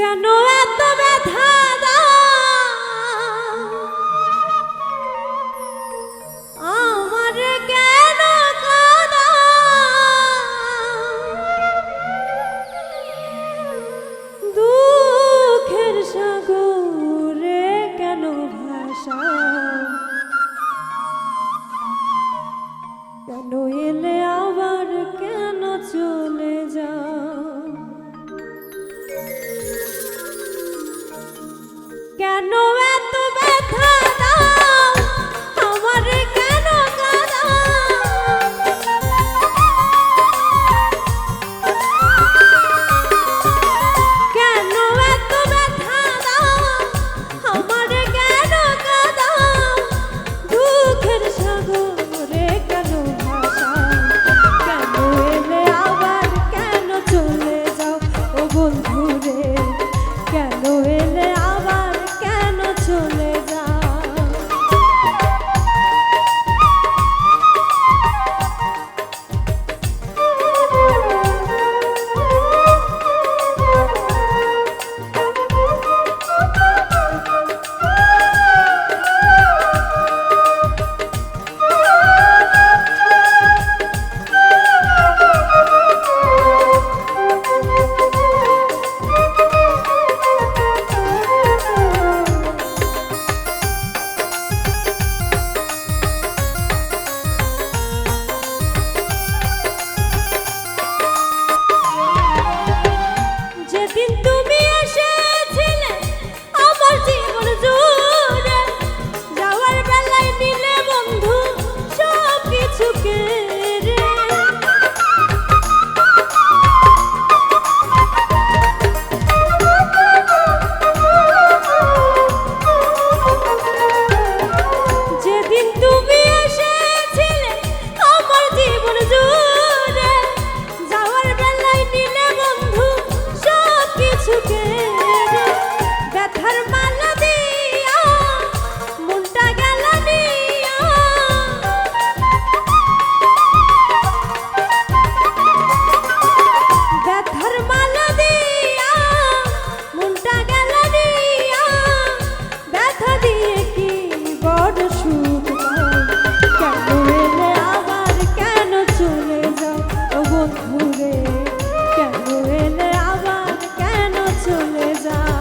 কেন এত ব্যথা দাও আমারে, কেন কাঁদাও দুঃখের সাগরে, কেন ভাসাও, কেন এলে আবার কেন চলে যাও, কেন এত ব্যথা দাও আমারে, কেন কাঁদাও কেন এত ব্যথা দাও আমারে, কেন কাঁদাও দুঃখের সাগরে, কেন ভাসাও, কেন এলে আবার কেন চলে যাও ও বন্ধু রে, কেন এলে আবার কেন চলে যাও। যেদিন তুমি এসেছিলে আমার জীবন জুড়ে, যাওয়ার বেলায় নিলে বন্ধু সব কিছু কেড়ে, যেদিন তুমি এসেছিলে আমার জীবন জুড়ে, যাওয়ার বেলায় নিলে বন্ধু সব কিছু কেড়ে, ব্যথার মালা দিয়া মনটা গেল নিয়া, ব্যথার মালা দিয়া মনটা গেল নিয়া, ব্যথা দিয়ে কি বড় সুখ পাও, কেন এলে আবার কেন চলে যাও ও বন্ধু রে, কেন এলে আবার কেন চলে যাও।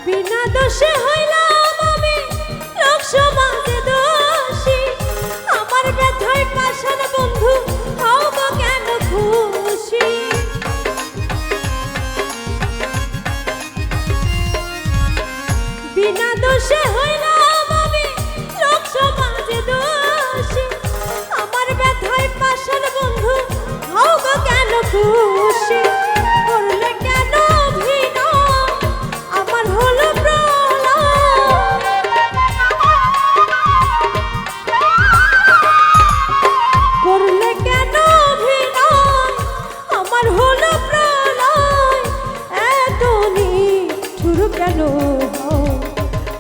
বিনা দোষে হইলাম আমি লোক সমাজে দোষী, আমার ব্যথায় পাষাণ বন্ধু হও গো কেন খুশি, বিনা দোষে হইলাম আমি লোক সমাজে দোষী, আমার ব্যথায় পাষাণ বন্ধু হও গো কেন খুশি, করলে কেন অভিনয় আমার হলো প্রলয়, করলে কেন অভিনয় আমার হলো প্রলয়, এত নিষ্ঠুর কেন হও,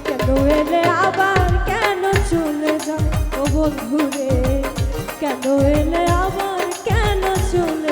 কেন এলে আবার কেন চলে যাও ও বন্ধু রে, কেন এলে আবার কেন চলে